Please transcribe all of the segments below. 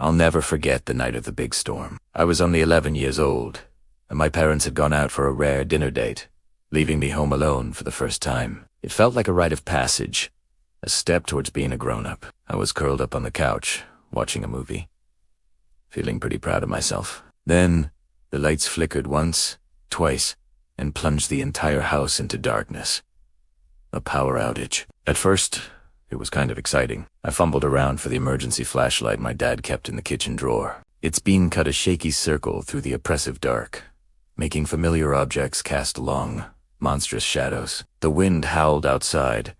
I'll never forget the night of the big storm. I was only 11 years old, and my parents had gone out for a rare dinner date, leaving me home alone for the first time. It felt like a rite of passage, a step towards being a grown-up. I was curled up on the couch, watching a movie, feeling pretty proud of myself. Then, the lights flickered once, twice, and plunged the entire house into darkness. A power outage. At first, it was kind of exciting. I fumbled around for the emergency flashlight my dad kept in the kitchen drawer. Its beam cut a shaky circle through the oppressive dark, making familiar objects cast long, monstrous shadows. The wind howled outside,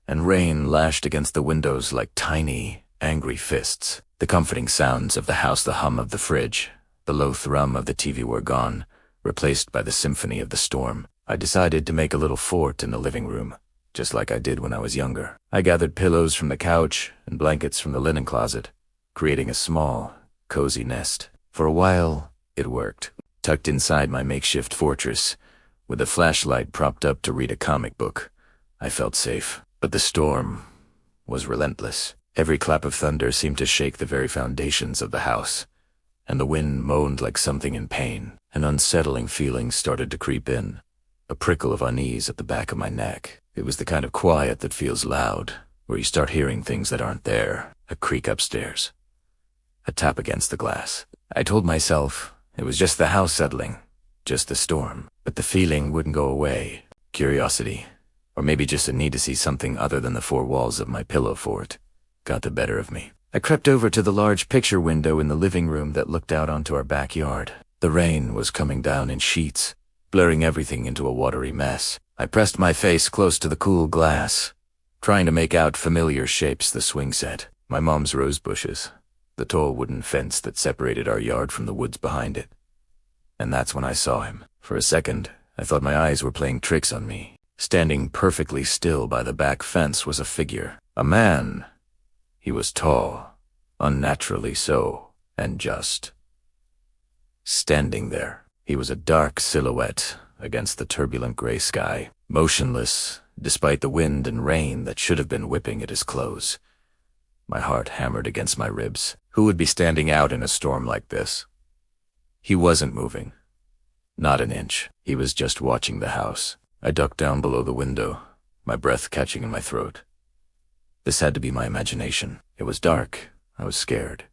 and rain lashed against the windows like tiny, angry fists. The comforting sounds of the house, the hum of the fridge, the low thrum of the TV were gone, replaced by the symphony of the storm. I decided to make a little fort in the living room, just like I did when I was younger. I gathered pillows from the couch and blankets from the linen closet, creating a small, cozy nest. For a while, it worked. Tucked inside my makeshift fortress, with a flashlight propped up to read a comic book, I felt safe. But the storm was relentless. Every clap of thunder seemed to shake the very foundations of the house, and the wind moaned like something in pain. An unsettling feeling started to creep in, a prickle of unease at the back of my neck. It was the kind of quiet that feels loud, where you start hearing things that aren't there. A creak upstairs, a tap against the glass. I told myself it was just the house settling, just the storm. But the feeling wouldn't go away. Curiosity, or maybe just a need to see something other than the four walls of my pillow fort, got the better of me. I crept over to the large picture window in the living room that looked out onto our backyard. The rain was coming down in sheets, blurring everything into a watery mess. I pressed my face close to the cool glass, trying to make out familiar shapes the swing set. My mom's rose bushes, the tall wooden fence that separated our yard from the woods behind it. And that's when I saw him. For a second, I thought my eyes were playing tricks on me. Standing perfectly still by the back fence was a figure. A man. He was tall, unnaturally so, and just standing there. He was a dark silhouette against the turbulent gray sky, motionless despite the wind and rain that should have been whipping at his clothes. My heart hammered against my ribs. Who would be standing out in a storm like this? He wasn't moving. Not an inch. He was just watching the house. I ducked down below the window, my breath catching in my throat. This had to be my imagination. It was dark. I was scared.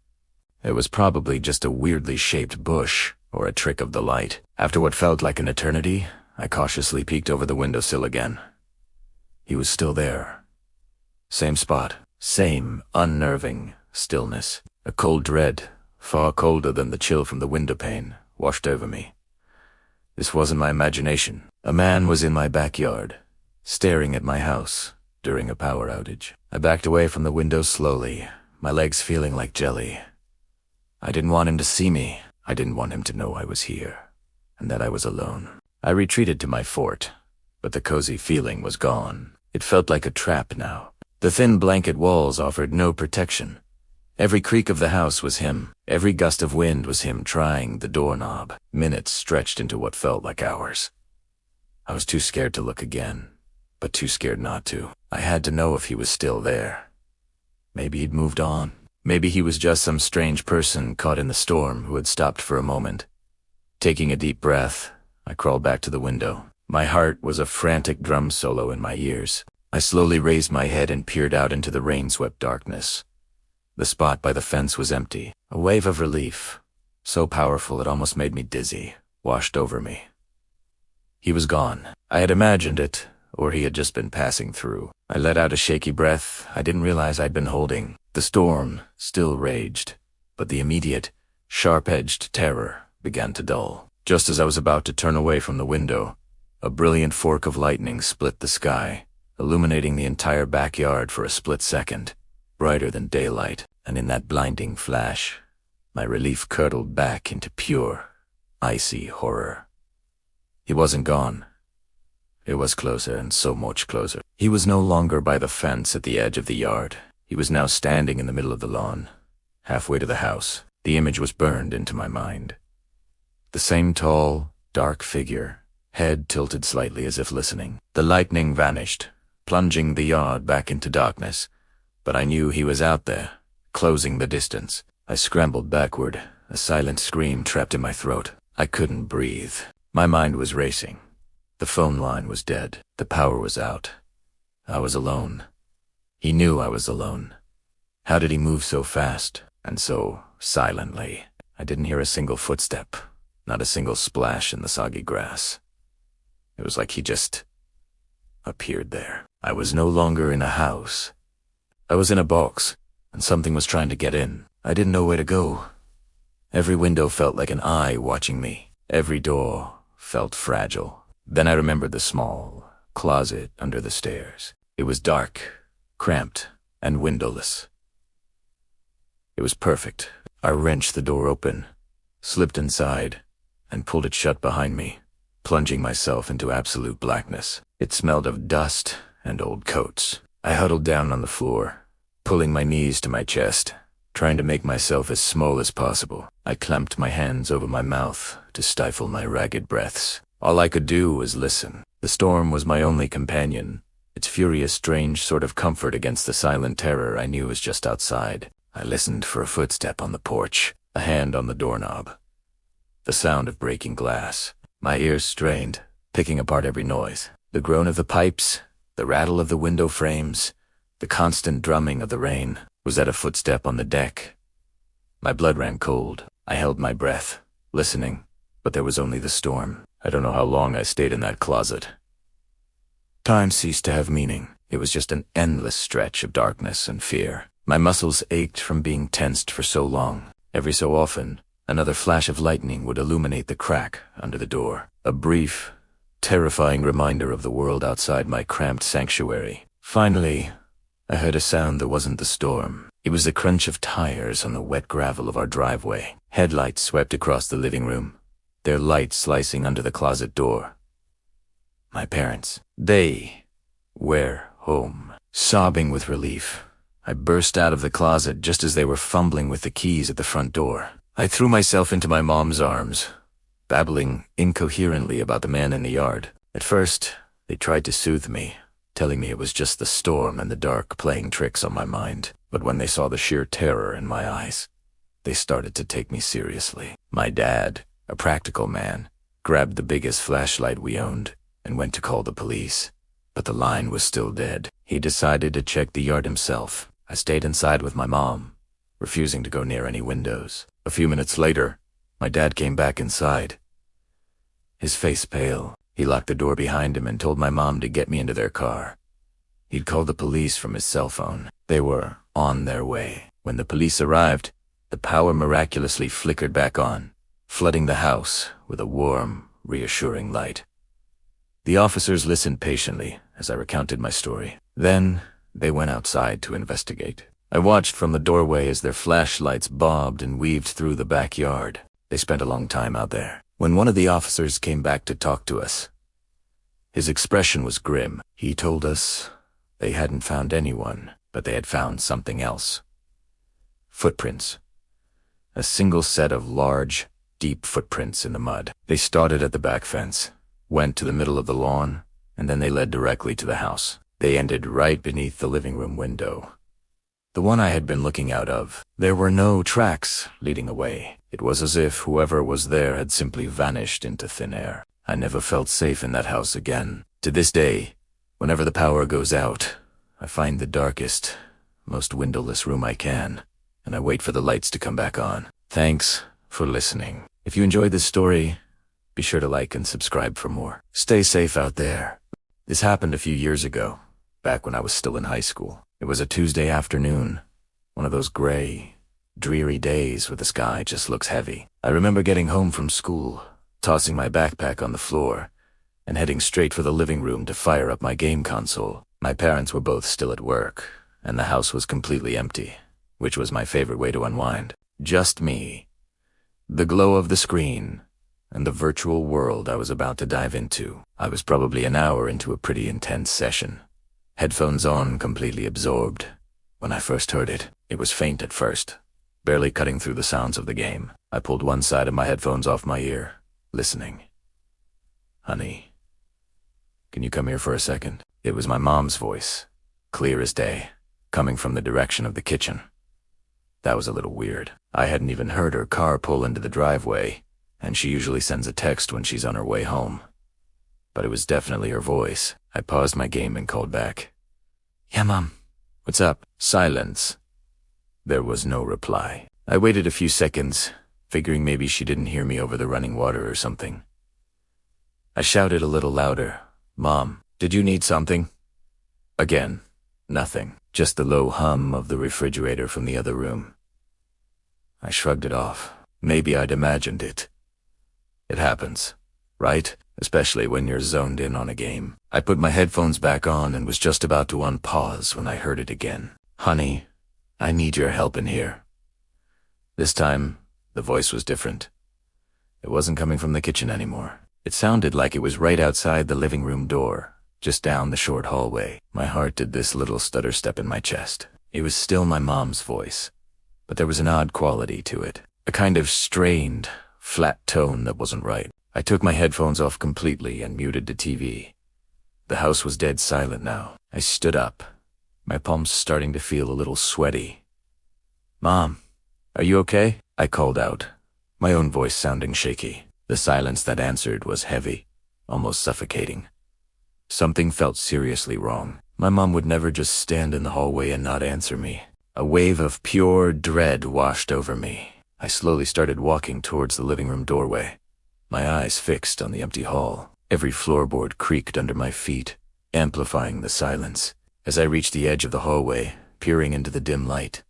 It was probably just a weirdly shaped bush, or a trick of the light. After what felt like an eternity, I cautiously peeked over the windowsill again. He was still there. Same spot, same unnerving stillness. A cold dread, far colder than the chill from the window pane, washed over me. This wasn't my imagination. A man was in my backyard, staring at my house during a power outage. I backed away from the window slowly, my legs feeling like jelly. I didn't want him to see me. I didn't want him to know I was here, and that I was alone. I retreated to my fort, but the cozy feeling was gone. It felt like a trap now. The thin blanket walls offered no protection. Every creak of the house was him. Every gust of wind was him trying the doorknob. Minutes stretched into what felt like hours. I was too scared to look again, but too scared not to. I had to know if he was still there. Maybe he'd moved on. Maybe he was just some strange person caught in the storm who had stopped for a moment. Taking a deep breath, I crawled back to the window. My heart was a frantic drum solo in my ears. I slowly raised my head and peered out into the rain-swept darkness. The spot by the fence was empty. A wave of relief, so powerful it almost made me dizzy, washed over me. He was gone. I had imagined it, or he had just been passing through. I let out a shaky breath I didn't realize I'd been holding. The storm still raged, but the immediate, sharp-edged terror began to dull. Just as I was about to turn away from the window, a brilliant fork of lightning split the sky, illuminating the entire backyard for a split second, brighter than daylight. And in that blinding flash, my relief curdled back into pure, icy horror. He wasn't gone. It was closer, and so much closer. He was no longer by the fence at the edge of the yard. He was now standing in the middle of the lawn, halfway to the house. The image was burned into my mind. The same tall, dark figure, head tilted slightly as if listening. The lightning vanished, plunging the yard back into darkness, but I knew he was out there, closing the distance. I scrambled backward, a silent scream trapped in my throat. I couldn't breathe. My mind was racing. The phone line was dead. The power was out. I was alone. He knew I was alone. How did he move so fast and so silently? I didn't hear a single footstep, not a single splash in the soggy grass. It was like he just appeared there. I was no longer in a house. I was in a box, and something was trying to get in. I didn't know where to go. Every window felt like an eye watching me. Every door felt fragile. Then I remembered the small closet under the stairs. It was dark, cramped, and windowless. It was perfect. I wrenched the door open, slipped inside, and pulled it shut behind me, plunging myself into absolute blackness. It smelled of dust and old coats. I huddled down on the floor, pulling my knees to my chest, trying to make myself as small as possible. I clamped my hands over my mouth to stifle my ragged breaths. All I could do was listen. The storm was my only companion, its furious, strange sort of comfort against the silent terror I knew was just outside. I listened for a footstep on the porch, a hand on the doorknob. The sound of breaking glass. My ears strained, picking apart every noise. The groan of the pipes, the rattle of the window frames, the constant drumming of the rain. Was that a footstep on the deck? My blood ran cold. I held my breath, listening, but there was only the storm. I don't know how long I stayed in that closet. Time ceased to have meaning. It was just an endless stretch of darkness and fear. My muscles ached from being tensed for so long. Every so often, another flash of lightning would illuminate the crack under the door. A brief, terrifying reminder of the world outside my cramped sanctuary. Finally, I heard a sound that wasn't the storm. It was the crunch of tires on the wet gravel of our driveway. Headlights swept across the living room, their light slicing under the closet door. My parents. They were home. Sobbing with relief, I burst out of the closet just as they were fumbling with the keys at the front door. I threw myself into my mom's arms, babbling incoherently about the man in the yard. At first, they tried to soothe me, telling me it was just the storm and the dark playing tricks on my mind. But when they saw the sheer terror in my eyes, they started to take me seriously. My dad, a practical man, grabbed the biggest flashlight we owned and went to call the police. But the line was still dead. He decided to check the yard himself. I stayed inside with my mom, refusing to go near any windows. A few minutes later, my dad came back inside, his face pale. He locked the door behind him and told my mom to get me into their car. He'd called the police from his cell phone. They were on their way. When the police arrived, the power miraculously flickered back on, flooding the house with a warm, reassuring light. The officers listened patiently as I recounted my story. Then they went outside to investigate. I watched from the doorway as their flashlights bobbed and weaved through the backyard. They spent a long time out there. When one of the officers came back to talk to us, his expression was grim. He told us they hadn't found anyone, but they had found something else. Footprints. A single set of large, deep footprints in the mud. They started at the back fence, went to the middle of the lawn, and then they led directly to the house. They ended right beneath the living room window, the one I had been looking out of. There were no tracks leading away. It was as if whoever was there had simply vanished into thin air. I never felt safe in that house again. To this day, whenever the power goes out, I find the darkest, most windowless room I can, and I wait for the lights to come back on. Thanks for listening. If you enjoyed this story, be sure to like and subscribe for more. Stay safe out there. This happened a few years ago, back when I was still in high school. It was a Tuesday afternoon, one of those gray, dreary days where the sky just looks heavy. I remember getting home from school, tossing my backpack on the floor, and heading straight for the living room to fire up my game console. My parents were both still at work, and the house was completely empty, which was my favorite way to unwind. Just me, the glow of the screen, and the virtual world I was about to dive into. I was probably an hour into a pretty intense session. Headphones on, completely absorbed. When I first heard it, it was faint at first, barely cutting through the sounds of the game. I pulled one side of my headphones off my ear, listening. "Honey, can you come here for a second?" It was my mom's voice, clear as day, coming from the direction of the kitchen. That was a little weird. I hadn't even heard her car pull into the driveway, and she usually sends a text when she's on her way home. But it was definitely her voice. I paused my game and called back. "Yeah, Mom." "What's up?" Silence. There was no reply. I waited a few seconds, figuring maybe she didn't hear me over the running water or something. I shouted a little louder. "Mom, did you need something?" Again, nothing. Just the low hum of the refrigerator from the other room. I shrugged it off. Maybe I'd imagined it. It happens, right? Especially when you're zoned in on a game. I put my headphones back on and was just about to unpause when I heard it again. "Honey, I need your help in here." This time, the voice was different. It wasn't coming from the kitchen anymore. It sounded like it was right outside the living room door, just down the short hallway. My heart did this little stutter step in my chest. It was still my mom's voice, but there was an odd quality to it. A kind of strained, flat tone that wasn't right. I took my headphones off completely and muted the TV. The house was dead silent now. I stood up, my palms starting to feel a little sweaty. "Mom, are you okay?" I called out, my own voice sounding shaky. The silence that answered was heavy, almost suffocating. Something felt seriously wrong. My mom would never just stand in the hallway and not answer me. A wave of pure dread washed over me. I slowly started walking towards the living room doorway, my eyes fixed on the empty hall. Every floorboard creaked under my feet, amplifying the silence. As I reached the edge of the hallway, peering into the dim light,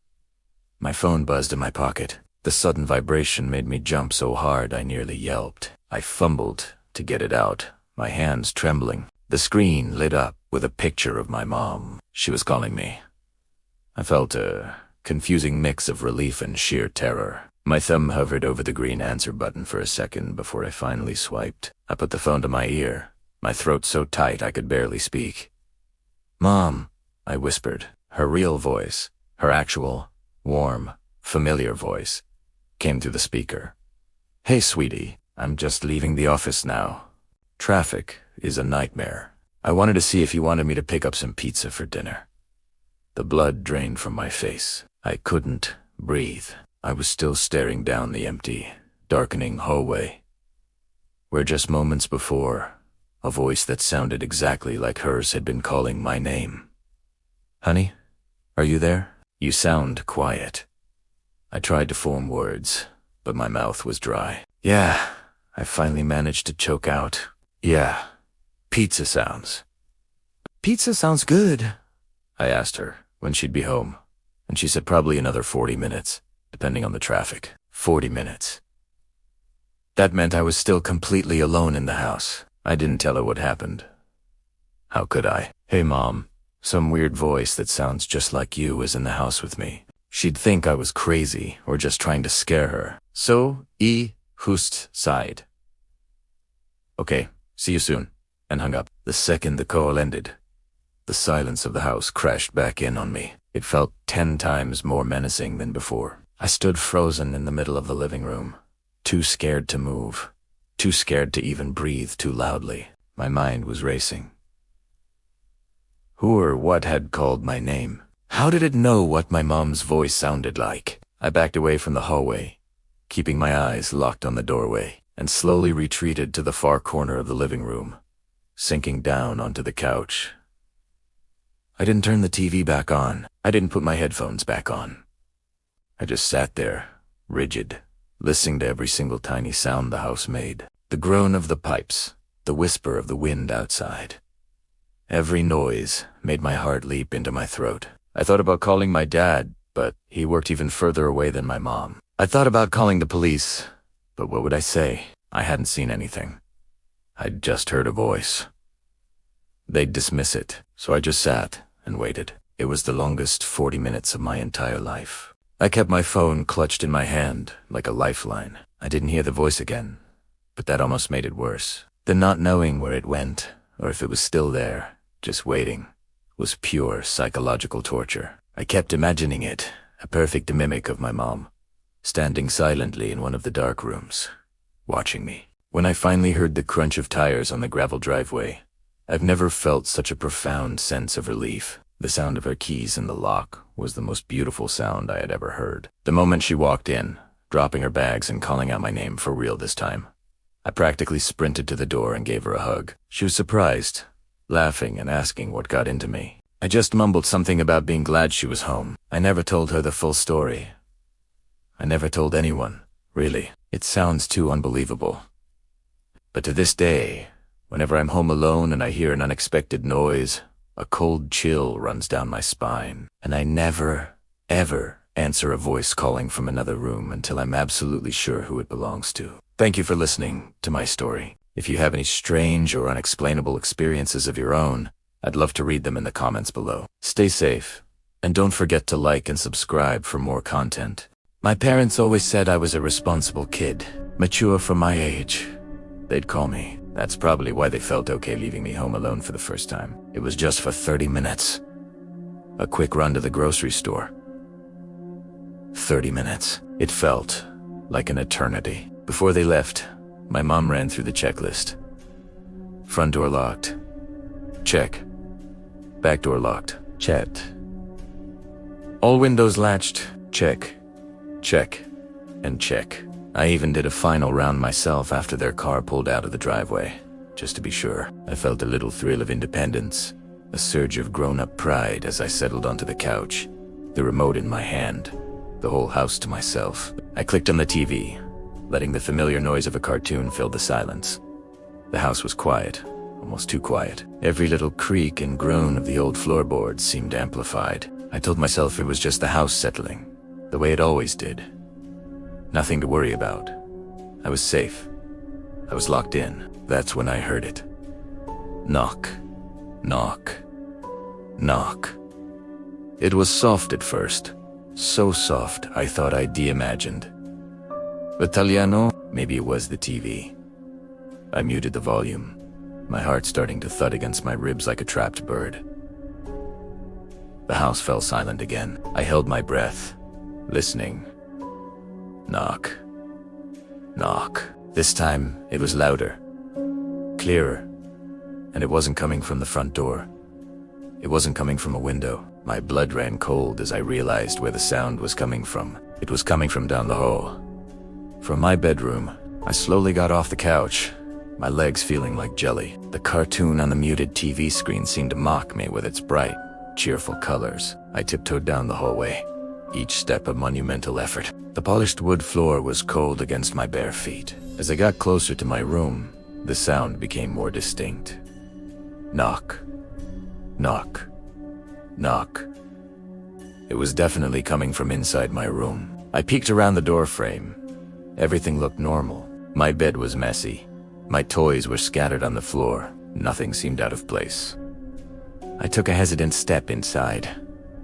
my phone buzzed in my pocket. The sudden vibration made me jump so hard I nearly yelped. I fumbled to get it out, my hands trembling. The screen lit up with a picture of my mom. She was calling me. I felt a confusing mix of relief and sheer terror. My thumb hovered over the green answer button for a second before I finally swiped. I put the phone to my ear, my throat so tight I could barely speak. "Mom," I whispered. Her real voice, her actual, warm, familiar voice, came through the speaker. "Hey, sweetie, I'm just leaving the office now. Traffic is a nightmare. I wanted to see if you wanted me to pick up some pizza for dinner." The blood drained from my face. I couldn't breathe. I was still staring down the empty, darkening hallway, where just moments before, a voice that sounded exactly like hers had been calling my name. "Honey, are you there? You sound quiet." I tried to form words, but my mouth was dry. "Yeah," I finally managed to choke out. "Yeah, pizza sounds." "Pizza sounds good," I asked her when she'd be home, and she said probably another 40 minutes, depending on the traffic. 40 minutes. That meant I was still completely alone in the house. I didn't tell her what happened. How could I? "Hey, Mom, some weird voice that sounds just like you is in the house with me." She'd think I was crazy or just trying to scare her. So, Hust sighed. "Okay, see you soon," and hung up. The second the call ended, the silence of the house crashed back in on me. It felt 10 times more menacing than before. I stood frozen in the middle of the living room, too scared to move, too scared to even breathe too loudly. My mind was racing. Who or what had called my name? How did it know what my mom's voice sounded like? I backed away from the hallway, keeping my eyes locked on the doorway, and slowly retreated to the far corner of the living room, sinking down onto the couch. I didn't turn the TV back on. I didn't put my headphones back on. I just sat there, rigid, listening to every single tiny sound the house made. The groan of the pipes, the whisper of the wind outside. Every noise made my heart leap into my throat. I thought about calling my dad, but he worked even further away than my mom. I thought about calling the police, but what would I say? I hadn't seen anything. I'd just heard a voice. They'd dismiss it, so I just sat and waited. It was the longest 40 minutes of my entire life. I kept my phone clutched in my hand like a lifeline. I didn't hear the voice again, but that almost made it worse. The not knowing where it went, or if it was still there, just waiting, was pure psychological torture. I kept imagining it, a perfect mimic of my mom, standing silently in one of the dark rooms, watching me. When I finally heard the crunch of tires on the gravel driveway, I've never felt such a profound sense of relief. The sound of her keys in the lock was the most beautiful sound I had ever heard. The moment she walked in, dropping her bags and calling out my name for real this time, I practically sprinted to the door and gave her a hug. She was surprised, laughing and asking what got into me. I just mumbled something about being glad she was home. I never told her the full story. I never told anyone, really. It sounds too unbelievable. But to this day, whenever I'm home alone and I hear an unexpected noise, a cold chill runs down my spine, and I never, ever answer a voice calling from another room until I'm absolutely sure who it belongs to. Thank you for listening to my story. If you have any strange or unexplainable experiences of your own, I'd love to read them in the comments below. Stay safe, and don't forget to like and subscribe for more content. My parents always said I was a responsible kid, mature for my age, they'd call me. That's probably why they felt okay leaving me home alone for the first time. It was just for 30 minutes. A quick run to the grocery store. 30 minutes. It felt like an eternity. Before they left, my mom ran through the checklist. Front door locked. Check. Back door locked. Checked. All windows latched. Check. Check. And check. I even did a final round myself after their car pulled out of the driveway, just to be sure. I felt a little thrill of independence, a surge of grown-up pride as I settled onto the couch, the remote in my hand, the whole house to myself. I clicked on the TV, letting the familiar noise of a cartoon fill the silence. The house was quiet, almost too quiet. Every little creak and groan of the old floorboards seemed amplified. I told myself it was just the house settling, the way it always did. Nothing to worry about. I was safe. I was locked in. That's when I heard it. Knock. Knock. Knock. It was soft at first. So soft, I thought I de-imagined. Italiano? Maybe it was the TV. I muted the volume, my heart starting to thud against my ribs like a trapped bird. The house fell silent again. I held my breath, listening. Knock. Knock. This time, it was louder, clearer, and it wasn't coming from the front door. It wasn't coming from a window. My blood ran cold as I realized where the sound was coming from. It was coming from down the hall. From my bedroom, I slowly got off the couch, my legs feeling like jelly. The cartoon on the muted TV screen seemed to mock me with its bright, cheerful colors. I tiptoed down the hallway, each step a monumental effort. The polished wood floor was cold against my bare feet. As I got closer to my room, the sound became more distinct. Knock. Knock. Knock. It was definitely coming from inside my room. I peeked around the door frame. Everything looked normal. My bed was messy. My toys were scattered on the floor. Nothing seemed out of place. I took a hesitant step inside,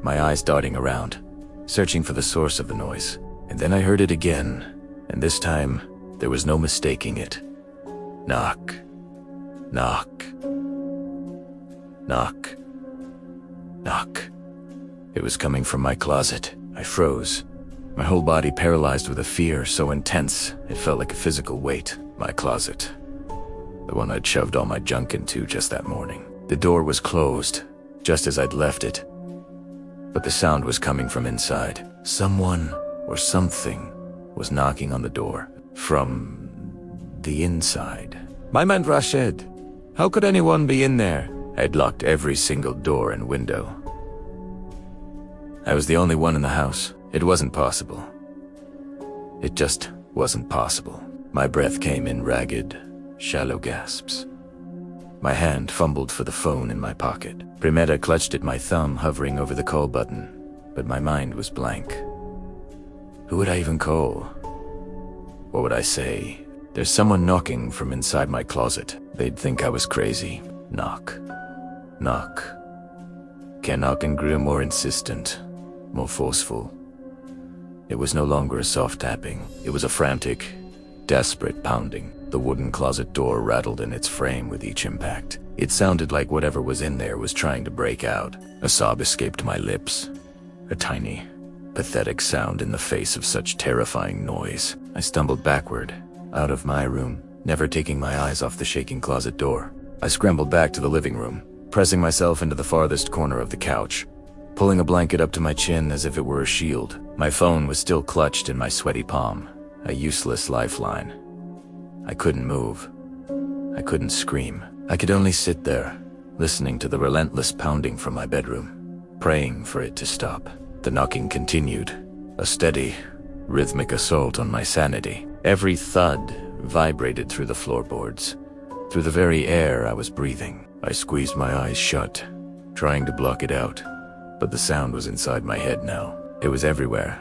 my eyes darting around, searching for the source of the noise. And then I heard it again, and this time, there was no mistaking it. Knock. Knock. Knock. Knock. It was coming from my closet. I froze, my whole body paralyzed with a fear so intense it felt like a physical weight. My closet. The one I'd shoved all my junk into just that morning. The door was closed, just as I'd left it. But the sound was coming from inside. Someone or something was knocking on the door from the inside. My man Rashid, how could anyone be in there? I'd locked every single door and window. I was the only one in the house. It wasn't possible. It just wasn't possible. My breath came in ragged, shallow gasps. My hand fumbled for the phone in my pocket. Primera clutched at my thumb, hovering over the call button, but my mind was blank. Who would I even call? What would I say? There's someone knocking from inside my closet. They'd think I was crazy. Knock. Knock. Ken knocking grew more insistent, more forceful. It was no longer a soft tapping. It was a frantic, desperate pounding. The wooden closet door rattled in its frame with each impact. It sounded like whatever was in there was trying to break out. A sob escaped my lips. A tiny, pathetic sound in the face of such terrifying noise. I stumbled backward, out of my room, never taking my eyes off the shaking closet door. I scrambled back to the living room, pressing myself into the farthest corner of the couch. pulling a blanket up to my chin as if it were a shield. My phone was still clutched in my sweaty palm, a useless lifeline. I couldn't move. I couldn't scream. I could only sit there, listening to the relentless pounding from my bedroom, praying for it to stop. The knocking continued, a steady, rhythmic assault on my sanity. Every thud vibrated through the floorboards, through the very air I was breathing. I squeezed my eyes shut, trying to block it out, but the sound was inside my head now. It was everywhere.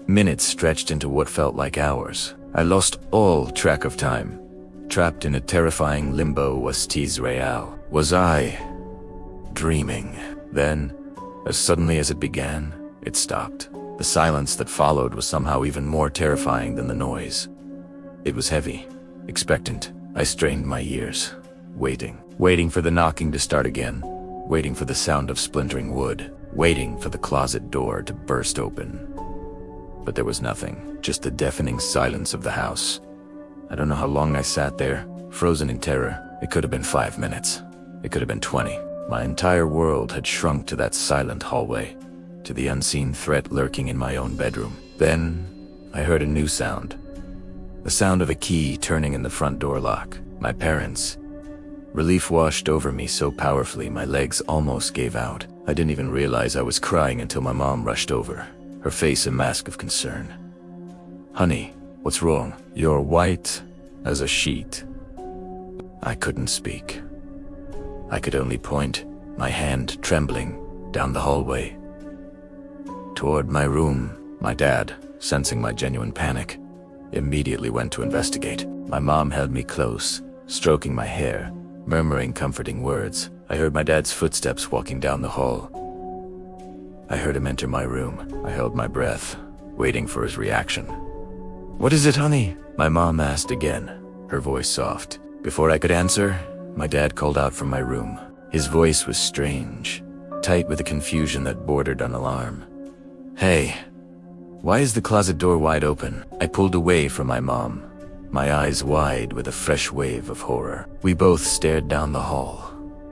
Minutes stretched into what felt like hours. I lost all track of time, trapped in a terrifying limbo. Was this real? Was I dreaming? Then, as suddenly as it began, it stopped. The silence that followed was somehow even more terrifying than the noise. It was heavy, expectant. I strained my ears, waiting for the knocking to start again, waiting for the sound of splintering wood, waiting for the closet door to burst open. But there was nothing, just the deafening silence of the house. I don't know how long I sat there, frozen in terror. It could have been 5 minutes. It could have been 20. My entire world had shrunk to that silent hallway, to the unseen threat lurking in my own bedroom. Then, I heard a new sound. The sound of a key turning in the front door lock. My parents. Relief washed over me so powerfully my legs almost gave out. I didn't even realize I was crying until my mom rushed over, her face a mask of concern. "Honey, what's wrong?" "You're white as a sheet." I couldn't speak. I could only point, my hand trembling, down the hallway, toward my room. My dad, sensing my genuine panic, immediately went to investigate. My mom held me close, stroking my hair, murmuring comforting words. I heard my dad's footsteps walking down the hall. I heard him enter my room. I held my breath, waiting for his reaction. "What is it, honey?" my mom asked again, her voice soft. Before I could answer, my dad called out from my room. His voice was strange, tight with a confusion that bordered on alarm. "Hey, why is the closet door wide open?" I pulled away from my mom, my eyes wide with a fresh wave of horror. We both stared down the hall,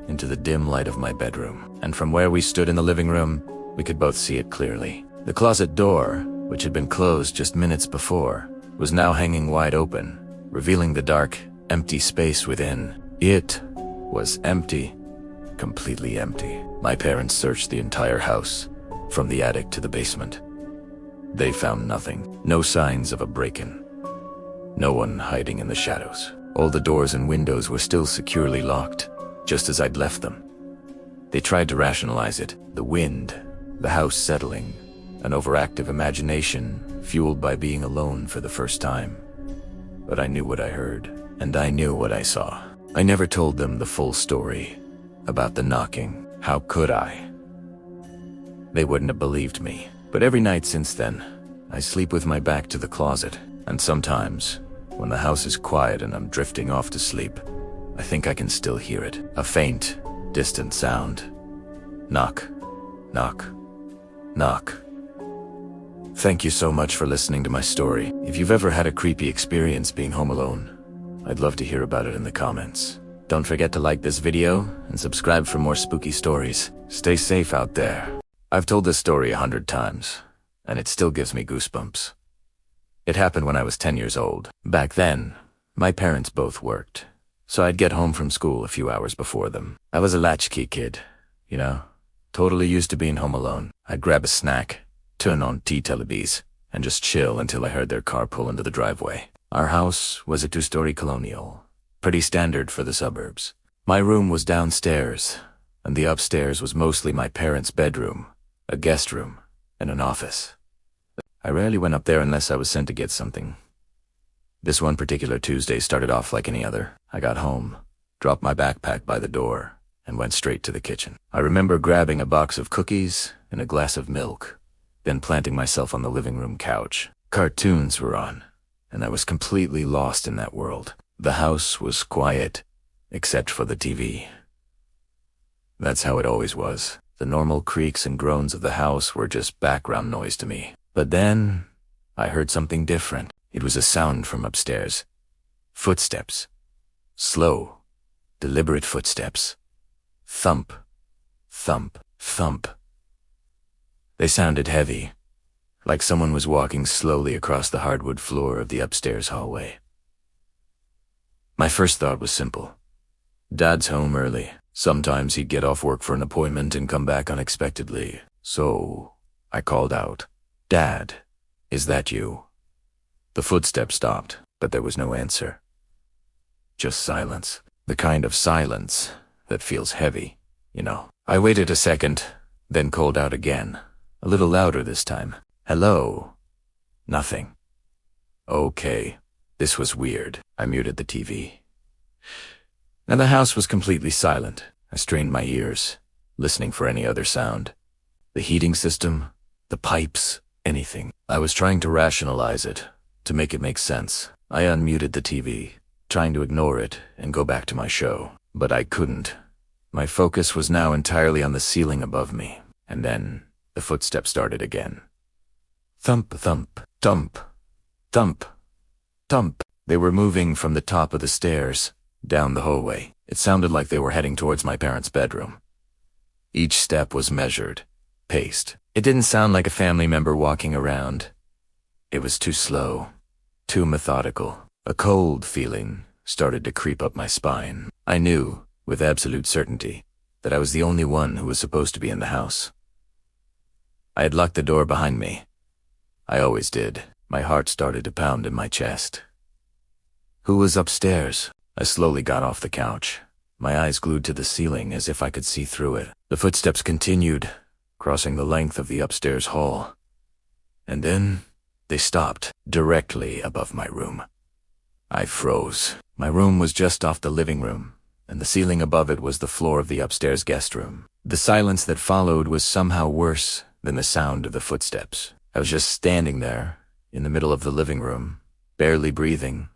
into the dim light of my bedroom, and from where we stood in the living room, we could both see it clearly. The closet door, which had been closed just minutes before, was now hanging wide open, revealing the dark, empty space within. It was empty, completely empty. My parents searched the entire house, from the attic to the basement. They found nothing, no signs of a break-in. No one hiding in the shadows. All the doors and windows were still securely locked, just as I'd left them. They tried to rationalize it. The wind, the house settling, an overactive imagination fueled by being alone for the first time. But I knew what I heard, and I knew what I saw. I never told them the full story about the knocking. How could I? They wouldn't have believed me. But every night since then, I sleep with my back to the closet, and sometimes, when the house is quiet and I'm drifting off to sleep, I think I can still hear it. A faint, distant sound. Knock, knock, knock. Thank you so much for listening to my story. If you've ever had a creepy experience being home alone, I'd love to hear about it in the comments. Don't forget to like this video and subscribe for more spooky stories. Stay safe out there. I've told this story 100 times, and it still gives me goosebumps. It happened when I was 10 years old. Back then, my parents both worked, so I'd get home from school a few hours before them. I was a latchkey kid, you know, totally used to being home alone. I'd grab a snack, turn on Teletubbies, and just chill until I heard their car pull into the driveway. Our house was a 2-story colonial, pretty standard for the suburbs. My room was downstairs, and the upstairs was mostly my parents' bedroom, a guest room, and an office. I rarely went up there unless I was sent to get something. This one particular Tuesday started off like any other. I got home, dropped my backpack by the door, and went straight to the kitchen. I remember grabbing a box of cookies and a glass of milk, then planting myself on the living room couch. Cartoons were on, and I was completely lost in that world. The house was quiet, except for the TV. That's how it always was. The normal creaks and groans of the house were just background noise to me. But then, I heard something different. It was a sound from upstairs. Footsteps. Slow, deliberate footsteps. Thump, thump, thump. They sounded heavy, like someone was walking slowly across the hardwood floor of the upstairs hallway. My first thought was simple. Dad's home early. Sometimes he'd get off work for an appointment and come back unexpectedly. So I called out, "Dad, is that you?" The footsteps stopped, but there was no answer. Just silence. The kind of silence that feels heavy, you know. I waited a second, then called out again, a little louder this time. "Hello?" Nothing. Okay, this was weird. I muted the TV. Now the house was completely silent. I strained my ears, listening for any other sound. The heating system, the pipes, anything. I was trying to rationalize it, to make it make sense. I unmuted the TV, trying to ignore it and go back to my show. But I couldn't. My focus was now entirely on the ceiling above me. And then the footsteps started again. Thump, thump, thump, thump, thump. They were moving from the top of the stairs, down the hallway. It sounded like they were heading towards my parents' bedroom. Each step was measured, paced. It didn't sound like a family member walking around. It was too slow, too methodical. A cold feeling started to creep up my spine. I knew, with absolute certainty, that I was the only one who was supposed to be in the house. I had locked the door behind me. I always did. My heart started to pound in my chest. Who was upstairs? I slowly got off the couch, my eyes glued to the ceiling as if I could see through it. The footsteps continued, crossing the length of the upstairs hall. And then they stopped directly above my room. I froze. My room was just off the living room, and the ceiling above it was the floor of the upstairs guest room. The silence that followed was somehow worse than the sound of the footsteps. I was just standing there, in the middle of the living room, barely breathing.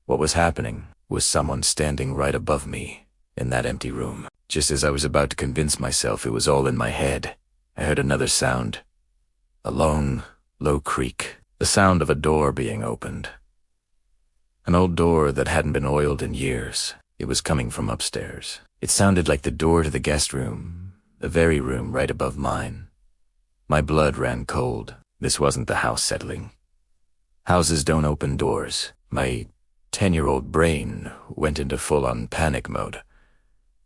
What was happening was someone standing right above me, in that empty room. Just as I was about to convince myself it was all in my head, I heard another sound. A long, low creak. The sound of a door being opened. An old door that hadn't been oiled in years. It was coming from upstairs. It sounded like the door to the guest room, the very room right above mine. My blood ran cold. This wasn't the house settling. Houses don't open doors. My 10-year-old brain went into full-on panic mode.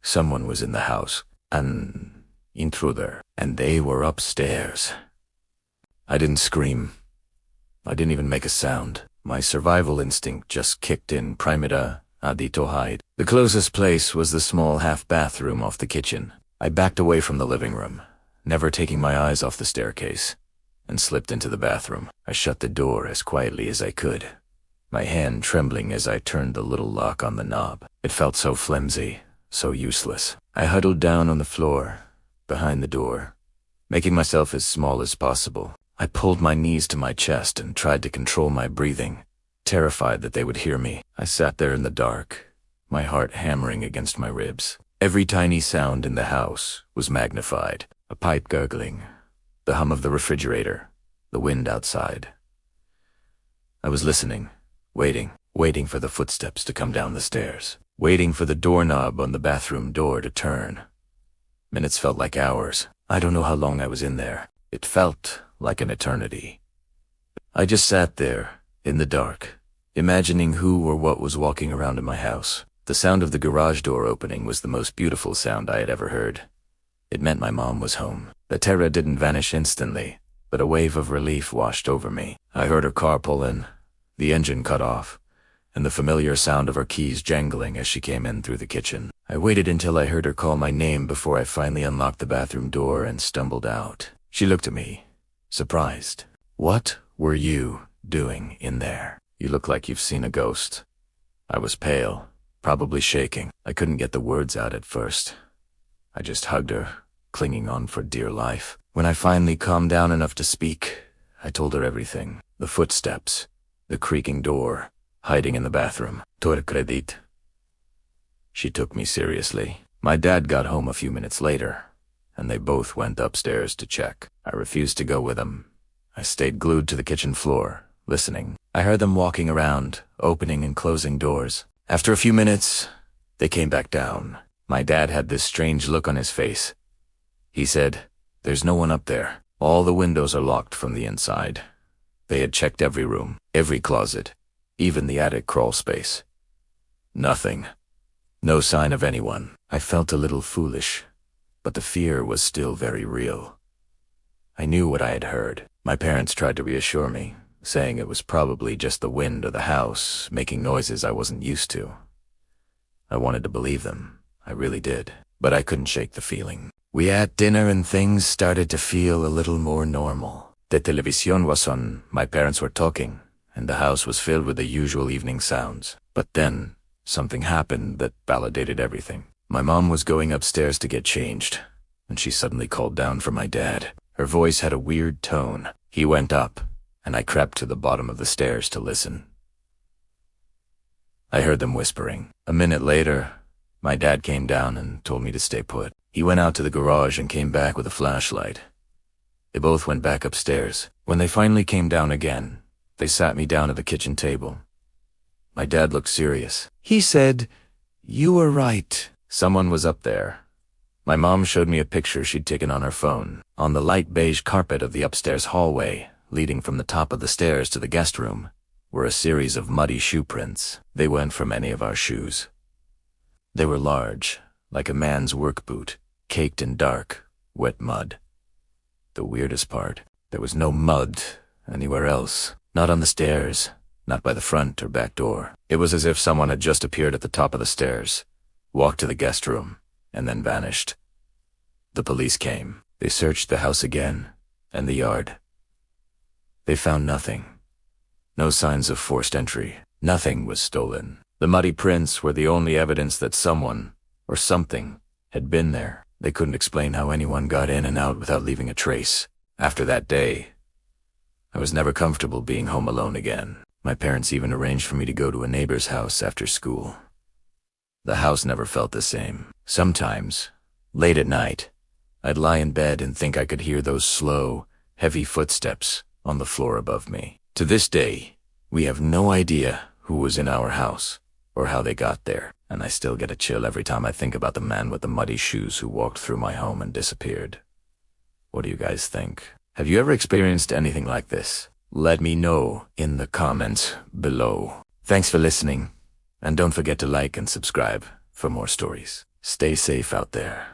Someone was in the house. An intruder. And they were upstairs. I didn't scream. I didn't even make a sound. My survival instinct just kicked in. Primita adito hide. The closest place was the small half-bathroom off the kitchen. I backed away from the living room, never taking my eyes off the staircase, and slipped into the bathroom. I shut the door as quietly as I could, my hand trembling as I turned the little lock on the knob. It felt so flimsy, so useless. I huddled down on the floor, behind the door, making myself as small as possible. I pulled my knees to my chest and tried to control my breathing, terrified that they would hear me. I sat there in the dark, my heart hammering against my ribs. Every tiny sound in the house was magnified. A pipe gurgling, the hum of the refrigerator, the wind outside. I was listening, waiting for the footsteps to come down the stairs, waiting for the doorknob on the bathroom door to turn. Minutes felt like hours. I don't know how long I was in there. It felt like an eternity. I just sat there, in the dark, imagining who or what was walking around in my house. The sound of the garage door opening was the most beautiful sound I had ever heard. It meant my mom was home. The terror didn't vanish instantly, but a wave of relief washed over me. I heard her car pull in, the engine cut off, and the familiar sound of her keys jangling as she came in through the kitchen. I waited until I heard her call my name before I finally unlocked the bathroom door and stumbled out. She looked at me, surprised. "What were you doing in there? You look like you've seen a ghost." I was pale, probably shaking. I couldn't get the words out at first. I just hugged her, clinging on for dear life. When I finally calmed down enough to speak, I told her everything. The footsteps, the creaking door, hiding in the bathroom. Tor credit. She took me seriously. My dad got home a few minutes later, and they both went upstairs to check. I refused to go with them. I stayed glued to the kitchen floor, listening. I heard them walking around, opening and closing doors. After a few minutes, they came back down. My dad had this strange look on his face. He said, "There's no one up there." All the windows are locked from the inside. They had checked every room, every closet, even the attic crawl space. Nothing. No sign of anyone. I felt a little foolish, but the fear was still very real. I knew what I had heard. My parents tried to reassure me, saying it was probably just the wind or the house making noises I wasn't used to. I wanted to believe them. I really did. But I couldn't shake the feeling. We ate dinner and things started to feel a little more normal. The televisión was on, my parents were talking, and the house was filled with the usual evening sounds. But then, something happened that validated everything. My mom was going upstairs to get changed, and she suddenly called down for my dad. Her voice had a weird tone. He went up, and I crept to the bottom of the stairs to listen. I heard them whispering. A minute later, my dad came down and told me to stay put. He went out to the garage and came back with a flashlight. They both went back upstairs. When they finally came down again, they sat me down at the kitchen table. My dad looked serious. He said, "You were right. Someone was up there." My mom showed me a picture she'd taken on her phone. On the light beige carpet of the upstairs hallway, leading from the top of the stairs to the guest room, were a series of muddy shoe prints. They weren't from any of our shoes. They were large, like a man's work boot, caked in dark, wet mud. The weirdest part, there was no mud anywhere else. Not on the stairs, not by the front or back door. It was as if someone had just appeared at the top of the stairs, walked to the guest room, and then vanished. The police came. They searched the house again, and the yard. They found nothing. No signs of forced entry. Nothing was stolen. The muddy prints were the only evidence that someone, or something, had been there. They couldn't explain how anyone got in and out without leaving a trace. After that day, I was never comfortable being home alone again. My parents even arranged for me to go to a neighbor's house after school. The house never felt the same. Sometimes, late at night, I'd lie in bed and think I could hear those slow, heavy footsteps on the floor above me. To this day, we have no idea who was in our house or how they got there, and I still get a chill every time I think about the man with the muddy shoes who walked through my home and disappeared. What do you guys think? Have you ever experienced anything like this? Let me know in the comments below. Thanks for listening, and don't forget to like and subscribe for more stories. Stay safe out there.